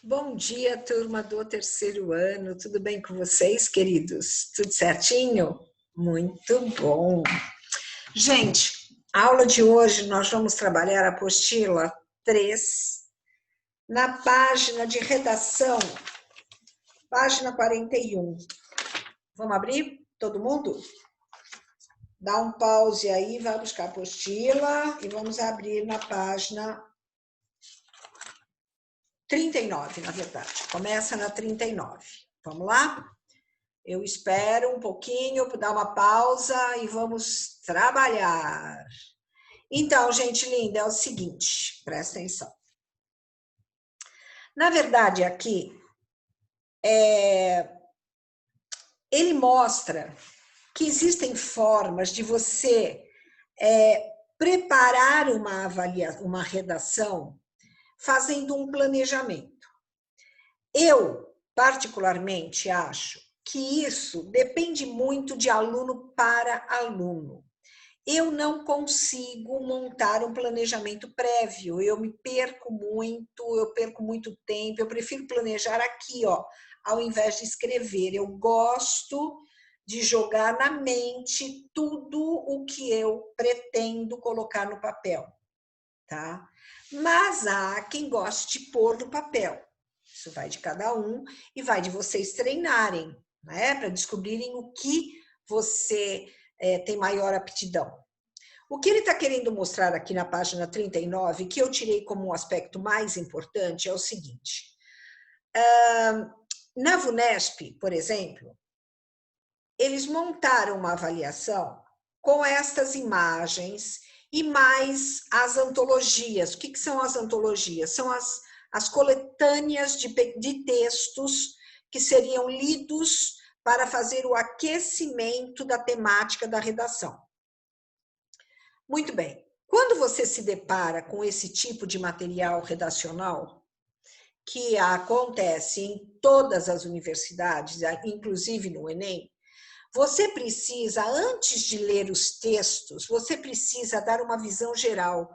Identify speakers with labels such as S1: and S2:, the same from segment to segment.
S1: Bom dia, turma do terceiro ano. Tudo bem com vocês, queridos? Tudo certinho? Muito bom. Gente, a aula de hoje nós vamos trabalhar a apostila 3, na página de redação, página 41. Vamos abrir? Todo mundo? Dá um pause aí, vai buscar a apostila e vamos abrir na página 39, na verdade. Começa na 39. Vamos lá? Eu espero um pouquinho, dar uma pausa e vamos trabalhar. Então, gente linda, é o seguinte, presta atenção. Na verdade, aqui, ele mostra que existem formas de você preparar uma redação fazendo um planejamento. Eu, particularmente, acho que isso depende muito de aluno para aluno. Eu não consigo montar um planejamento prévio, eu me perco muito, eu perco muito tempo, eu prefiro planejar aqui, ó, ao invés de escrever. Eu gosto de jogar na mente tudo o que eu pretendo colocar no papel, tá? Mas há quem goste de pôr no papel. Isso vai de cada um e vai de vocês treinarem, né? Para descobrirem o que você tem maior aptidão. O que ele está querendo mostrar aqui na página 39, que eu tirei como um aspecto mais importante, é o seguinte. Na VUNESP, por exemplo, eles montaram uma avaliação com estas imagens e mais as antologias. O que são as antologias? São as coletâneas de textos que seriam lidos para fazer o aquecimento da temática da redação. Muito bem. Quando você se depara com esse tipo de material redacional, que acontece em todas as universidades, inclusive no Enem, você precisa, antes de ler os textos, você precisa dar uma visão geral,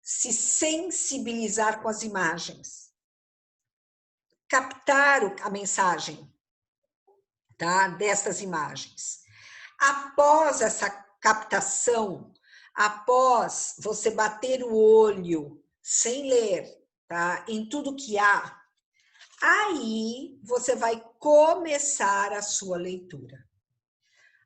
S1: se sensibilizar com as imagens, captar a mensagem, tá, destas imagens. Após essa captação, após você bater o olho, sem ler, tá, em tudo que há, aí você vai começar a sua leitura.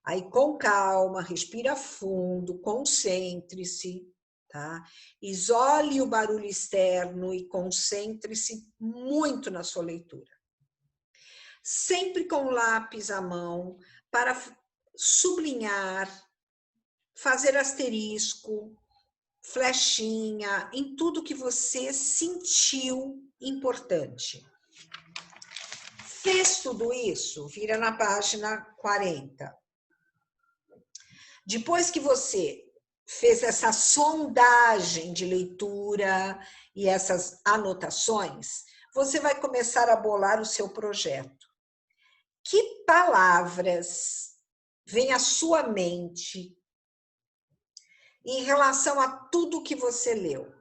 S1: Aí, com calma, respira fundo, concentre-se, tá? Isole o barulho externo e concentre-se muito na sua leitura. Sempre com lápis à mão, para sublinhar, fazer asterisco, flechinha, em tudo que você sentiu importante. Fez tudo isso? Vira na página 40. Depois que você fez essa sondagem de leitura e essas anotações, você vai começar a bolar o seu projeto. Que palavras vêm à sua mente em relação a tudo que você leu?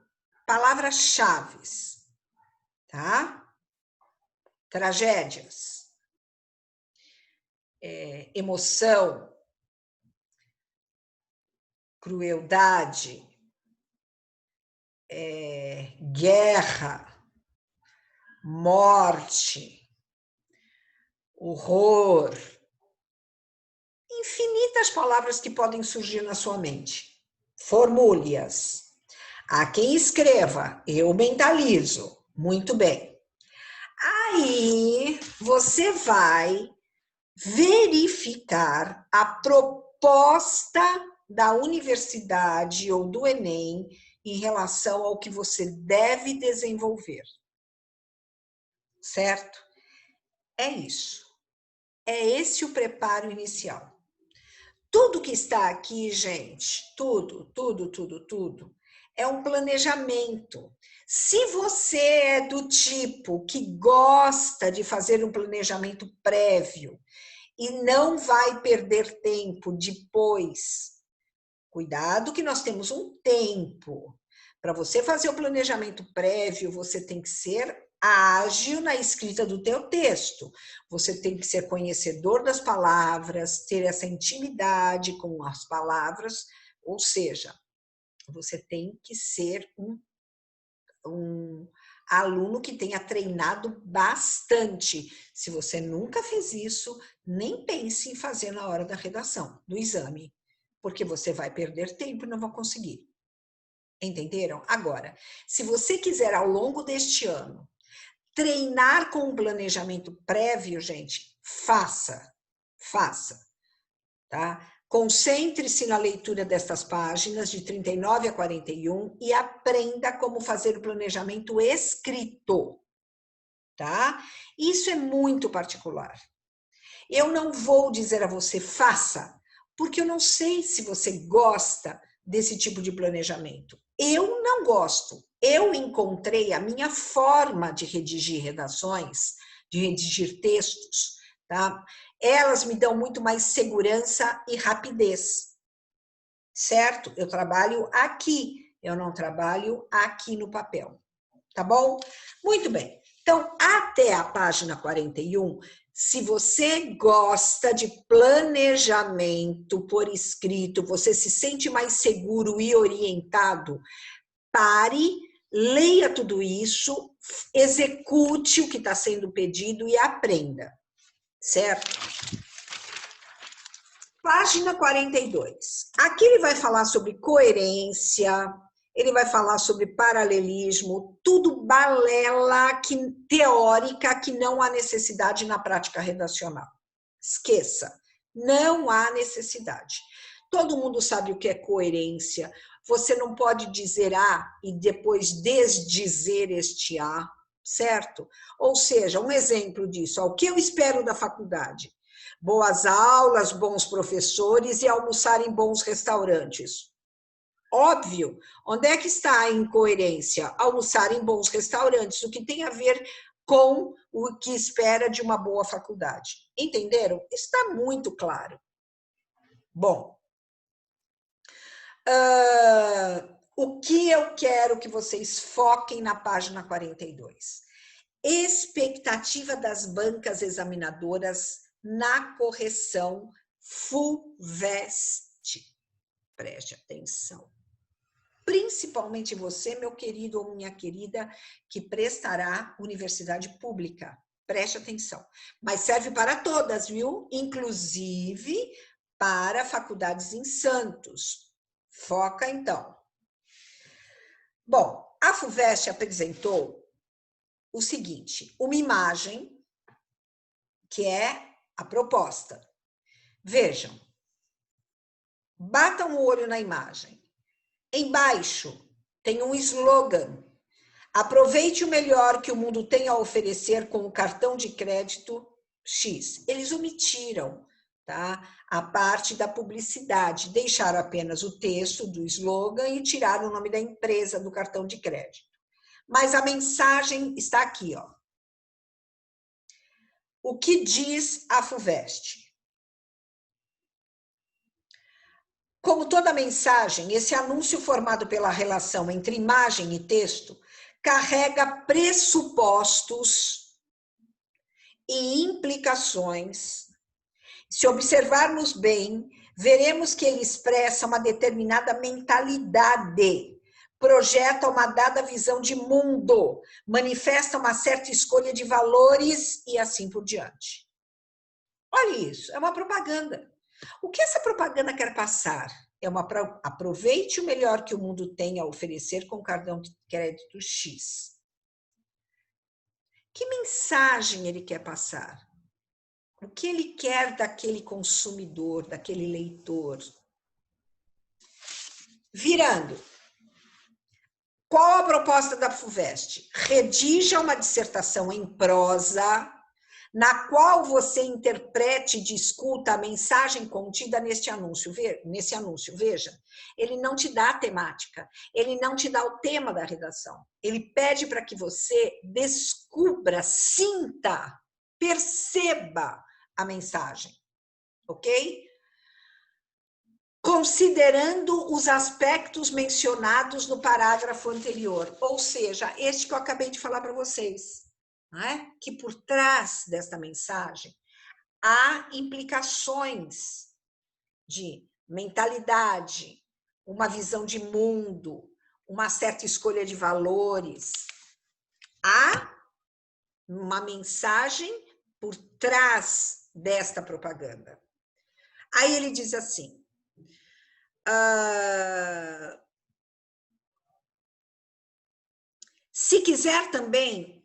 S1: Palavras-chave, tá? Tragédias, emoção, crueldade, guerra, morte, horror, infinitas palavras que podem surgir na sua mente. Formule-as. Há quem escreva, eu mentalizo. Muito bem. Aí você vai verificar a proposta da universidade ou do Enem em relação ao que você deve desenvolver. Certo? É isso. É esse o preparo inicial. Tudo que está aqui, gente, tudo, é um planejamento. Se você é do tipo que gosta de fazer um planejamento prévio e não vai perder tempo depois, cuidado que nós temos um tempo. Para você fazer o planejamento prévio, você tem que ser ágil na escrita do teu texto. Você tem que ser conhecedor das palavras, ter essa intimidade com as palavras, ou seja, você tem que ser um aluno que tenha treinado bastante. Se você nunca fez isso, nem pense em fazer na hora da redação, do exame, porque você vai perder tempo e não vai conseguir. Entenderam? Agora, se você quiser ao longo deste ano treinar com um planejamento prévio, gente, faça, tá? Concentre-se na leitura destas páginas, de 39 a 41, e aprenda como fazer o planejamento escrito, tá? Isso é muito particular. Eu não vou dizer a você faça, porque eu não sei se você gosta desse tipo de planejamento. Eu não gosto. Eu encontrei a minha forma de redigir redações, de redigir textos, tá? Elas me dão muito mais segurança e rapidez, certo? Eu trabalho aqui, eu não trabalho aqui no papel, tá bom? Muito bem. Então, até a página 41, se você gosta de planejamento por escrito, você se sente mais seguro e orientado, pare, leia tudo isso, execute o que está sendo pedido e aprenda, certo? Página 42. Aqui ele vai falar sobre coerência, ele vai falar sobre paralelismo, tudo balela teórica que não há necessidade na prática redacional. Esqueça, não há necessidade. Todo mundo sabe o que é coerência. Você não pode dizer A e depois desdizer este A, certo? Ou seja, um exemplo disso, o que eu espero da faculdade? Boas aulas, bons professores e almoçar em bons restaurantes. Óbvio, onde é que está a incoerência? Almoçar em bons restaurantes, o que tem a ver com o que espera de uma boa faculdade. Entenderam? Está muito claro. Bom, o que eu quero que vocês foquem na página 42? Expectativa das bancas examinadoras na correção FUVEST. Preste atenção. Principalmente você, meu querido ou minha querida, que prestará universidade pública. Preste atenção. Mas serve para todas, viu? Inclusive para faculdades em Santos. Foca, então. Bom, a FUVEST apresentou o seguinte, uma imagem que é a proposta. Vejam, batam o olho na imagem. Embaixo tem um slogan. Aproveite o melhor que o mundo tem a oferecer com o cartão de crédito X. Eles omitiram, tá, a parte da publicidade, deixaram apenas o texto do slogan e tiraram o nome da empresa do cartão de crédito. Mas a mensagem está aqui, ó. O que diz a FUVEST? Como toda mensagem, esse anúncio formado pela relação entre imagem e texto carrega pressupostos e implicações. Se observarmos bem, veremos que ele expressa uma determinada mentalidade, projeta uma dada visão de mundo, manifesta uma certa escolha de valores e assim por diante. Olha isso, é uma propaganda. O que essa propaganda quer passar? Aproveite o melhor que o mundo tem a oferecer com o cartão de crédito X. Que mensagem ele quer passar? O que ele quer daquele consumidor, daquele leitor? Virando. Qual a proposta da FUVEST? Redija uma dissertação em prosa, na qual você interprete e discuta a mensagem contida nesse anúncio. Veja, ele não te dá a temática, ele não te dá o tema da redação. Ele pede para que você descubra, sinta, perceba a mensagem, ok? Considerando os aspectos mencionados no parágrafo anterior, ou seja, este que eu acabei de falar para vocês. não é? Que por trás desta mensagem há implicações de mentalidade, uma visão de mundo, uma certa escolha de valores. Há uma mensagem por trás desta propaganda. Aí ele diz assim, se quiser também,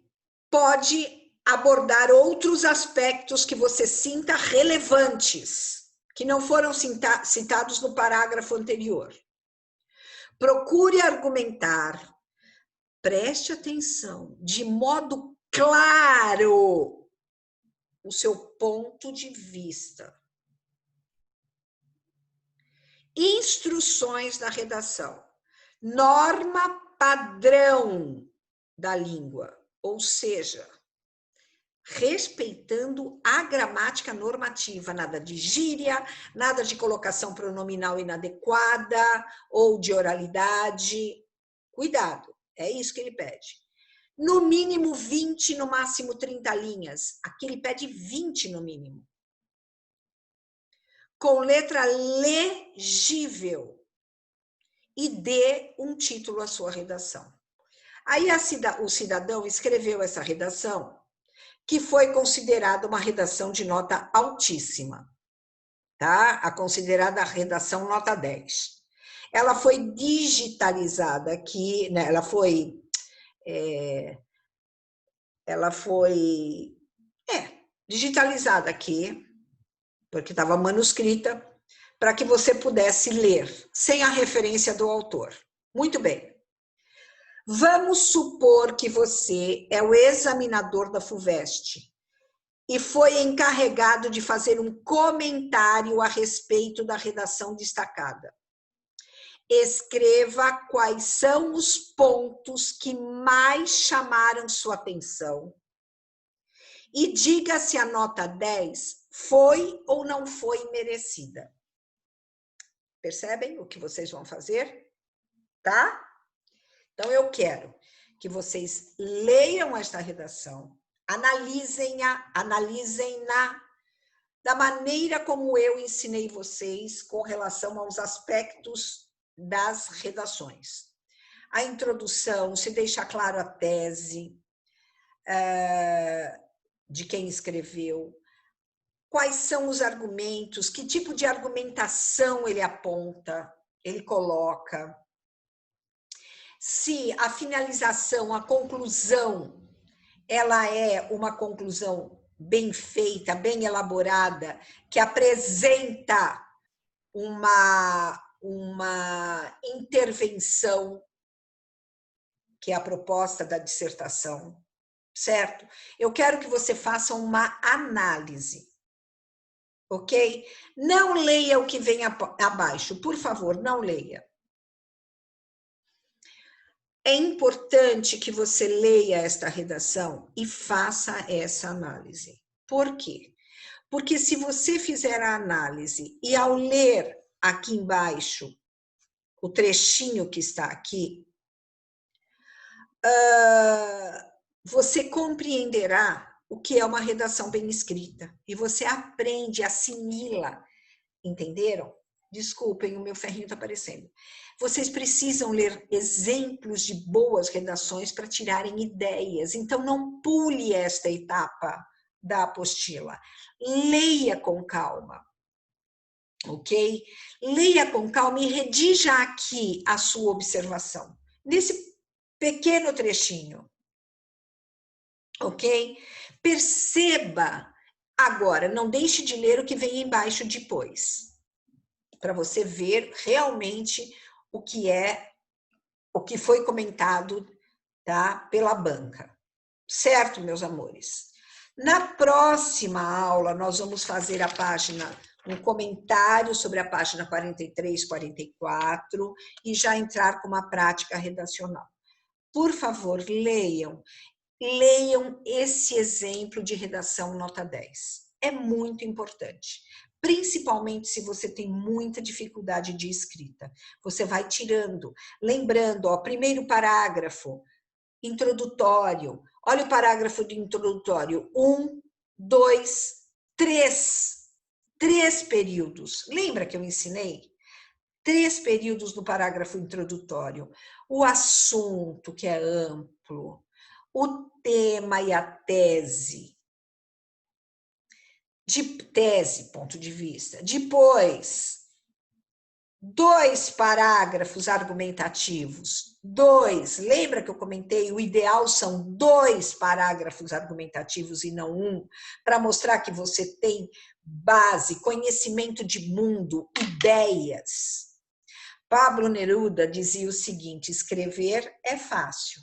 S1: pode abordar outros aspectos que você sinta relevantes, que não foram citados no parágrafo anterior. Procure argumentar, preste atenção, de modo claro, o seu ponto de vista. Instruções na redação. Norma padrão da língua, ou seja, respeitando a gramática normativa, nada de gíria, nada de colocação pronominal inadequada ou de oralidade. Cuidado, é isso que ele pede. No mínimo 20, no máximo 30 linhas. Aqui ele pede 20 no mínimo. Com letra legível. E dê um título à sua redação. Aí o cidadão escreveu essa redação, que foi considerada uma redação de nota altíssima, tá? A considerada redação nota 10. Ela foi digitalizada aqui, né? Ela foi digitalizada aqui, porque estava manuscrita, para que você pudesse ler, sem a referência do autor. Muito bem. Vamos supor que você é o examinador da FUVEST e foi encarregado de fazer um comentário a respeito da redação destacada. Escreva quais são os pontos que mais chamaram sua atenção e diga se a nota 10 foi ou não foi merecida. Percebem o que vocês vão fazer? Tá? Então, eu quero que vocês leiam esta redação, analisem-na da maneira como eu ensinei vocês com relação aos aspectos das redações. A introdução, se deixa claro a tese de quem escreveu, quais são os argumentos, que tipo de argumentação ele aponta, ele coloca. Se a finalização, a conclusão, ela é uma conclusão bem feita, bem elaborada, que apresenta uma intervenção, que é a proposta da dissertação, certo? Eu quero que você faça uma análise, ok? Não leia o que vem abaixo, por favor, não leia. É importante que você leia esta redação e faça essa análise. Por quê? Porque se você fizer a análise e ao ler aqui embaixo o trechinho que está aqui, você compreenderá o que é uma redação bem escrita. E você aprende, assimila. Entenderam? Desculpem, o meu ferrinho está aparecendo. Vocês precisam ler exemplos de boas redações para tirarem ideias. Então, não pule esta etapa da apostila. Leia com calma, ok? Leia com calma e redija aqui a sua observação, nesse pequeno trechinho, ok? Perceba agora, não deixe de ler o que vem embaixo depois, para você ver realmente o que foi comentado, tá, pela banca. Certo, meus amores? Na próxima aula, nós vamos fazer um comentário sobre a página 43, 44 e já entrar com uma prática redacional. Por favor, leiam esse exemplo de redação nota 10. É muito importante. Principalmente se você tem muita dificuldade de escrita. Você vai tirando, lembrando, ó, primeiro parágrafo, introdutório, Olha o parágrafo de introdutório. 1, 2, 3. 3 períodos. Lembra que eu ensinei? 3 períodos no parágrafo introdutório. O assunto, que é amplo, o tema e a tese. De tese, ponto de vista. Depois, 2 parágrafos argumentativos. 2. Lembra que eu comentei? O ideal são 2 parágrafos argumentativos e não 1, para mostrar que você tem base, conhecimento de mundo, ideias. Pablo Neruda dizia o seguinte: escrever é fácil.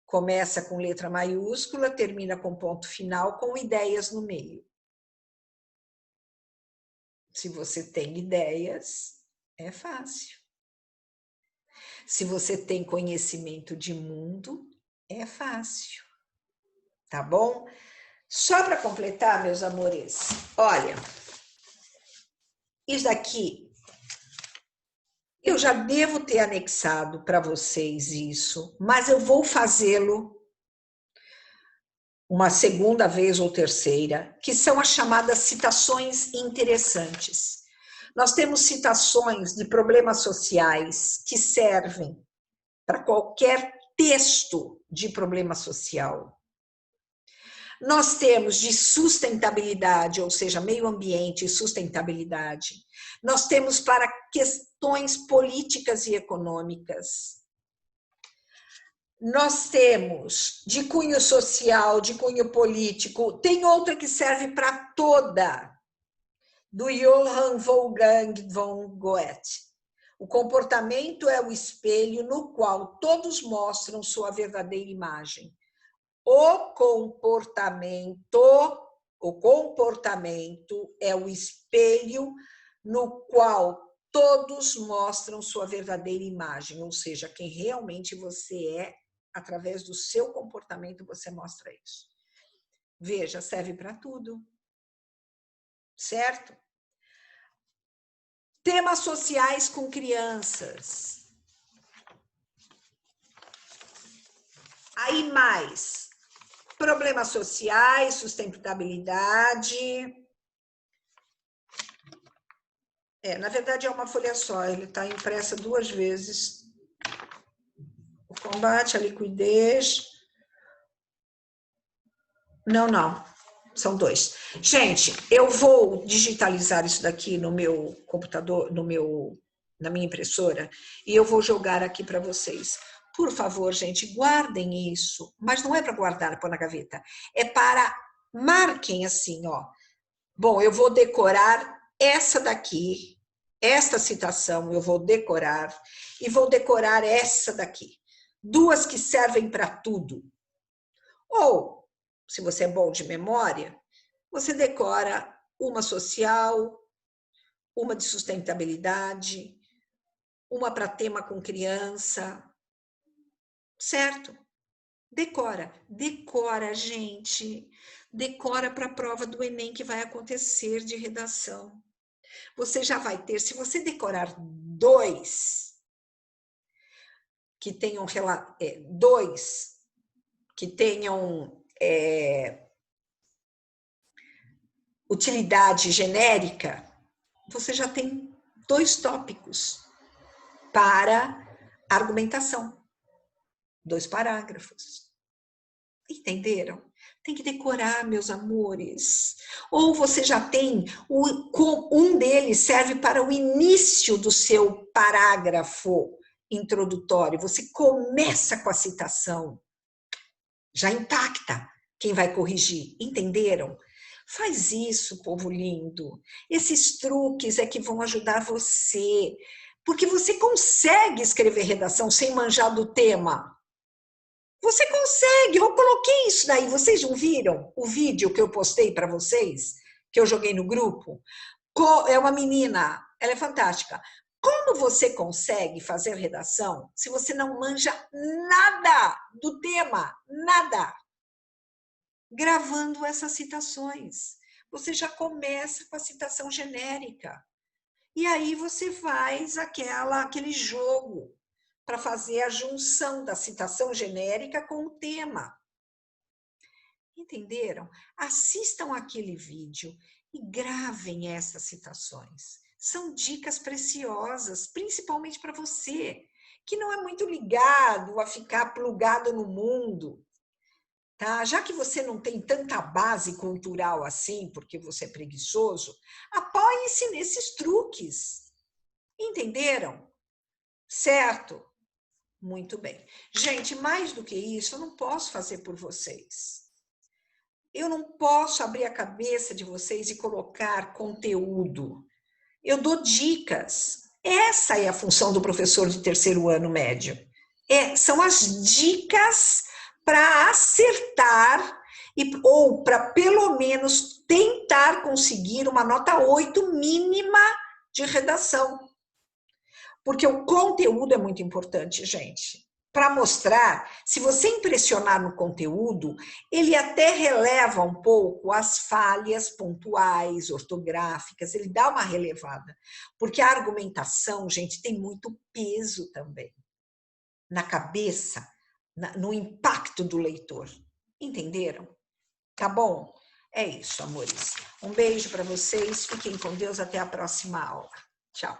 S1: Começa com letra maiúscula, termina com ponto final, com ideias no meio. Se você tem ideias, é fácil. Se você tem conhecimento de mundo, é fácil. Tá bom? Só para completar, meus amores, olha, isso daqui eu já devo ter anexado para vocês isso, mas eu vou fazê-lo uma segunda vez ou terceira, que são as chamadas citações interessantes. Nós temos citações de problemas sociais que servem para qualquer texto de problema social. Nós temos de sustentabilidade, ou seja, meio ambiente e sustentabilidade. Nós temos para questões políticas e econômicas. Nós temos de cunho social, de cunho político. Tem outra que serve para toda, do Johann Wolfgang von Goethe. O comportamento é o espelho no qual todos mostram sua verdadeira imagem. O comportamento é o espelho no qual todos mostram sua verdadeira imagem, ou seja, quem realmente você é, através do seu comportamento você mostra isso. Veja, serve para tudo. Certo? Temas sociais com crianças. Aí mais, problemas sociais, sustentabilidade. Na verdade é uma folha só, ele está impressa 2 vezes. O combate à liquidez. Não, são 2. Gente, eu vou digitalizar isso daqui no meu computador, na minha impressora, e eu vou jogar aqui para vocês. Por favor, gente, guardem isso, mas não é para guardar, pôr na gaveta, é para marquem assim, ó. Bom, eu vou decorar essa daqui, esta citação eu vou decorar, e vou decorar essa daqui. 2 que servem para tudo. Ou, se você é bom de memória, você decora uma social, uma de sustentabilidade, uma para tema com criança, certo? Decora, gente. Decora para a prova do Enem que vai acontecer de redação. Você já vai ter, se você decorar 2 que tenham utilidade genérica, você já tem 2 tópicos para argumentação. 2 parágrafos. Entenderam? Tem que decorar, meus amores. Ou você já tem, um deles serve para o início do seu parágrafo introdutório. Você começa com a citação. Já impacta quem vai corrigir. Entenderam? Faz isso, povo lindo. Esses truques é que vão ajudar você. Porque você consegue escrever redação sem manjar do tema. Você consegue, eu coloquei isso daí. Vocês não viram o vídeo que eu postei para vocês? Que eu joguei no grupo? É uma menina, ela é fantástica. Como você consegue fazer redação se você não manja nada do tema? Nada. Gravando essas citações. Você já começa com a citação genérica. E aí você faz aquele jogo para fazer a junção da citação genérica com o tema. Entenderam? Assistam aquele vídeo e gravem essas citações. São dicas preciosas, principalmente para você, que não é muito ligado a ficar plugado no mundo. Tá? Já que você não tem tanta base cultural assim, porque você é preguiçoso, apoie-se nesses truques. Entenderam? Certo? Muito bem. Gente, mais do que isso, eu não posso fazer por vocês. Eu não posso abrir a cabeça de vocês e colocar conteúdo. Eu dou dicas. Essa é a função do professor de terceiro ano médio. São as dicas para acertar ou para pelo menos tentar conseguir uma nota 8 mínima de redação. Porque o conteúdo é muito importante, gente. Para mostrar, se você impressionar no conteúdo, ele até releva um pouco as falhas pontuais, ortográficas, ele dá uma relevada. Porque a argumentação, gente, tem muito peso também na cabeça, no impacto do leitor. Entenderam? Tá bom? É isso, amores. Um beijo para vocês, fiquem com Deus, até a próxima aula. Tchau.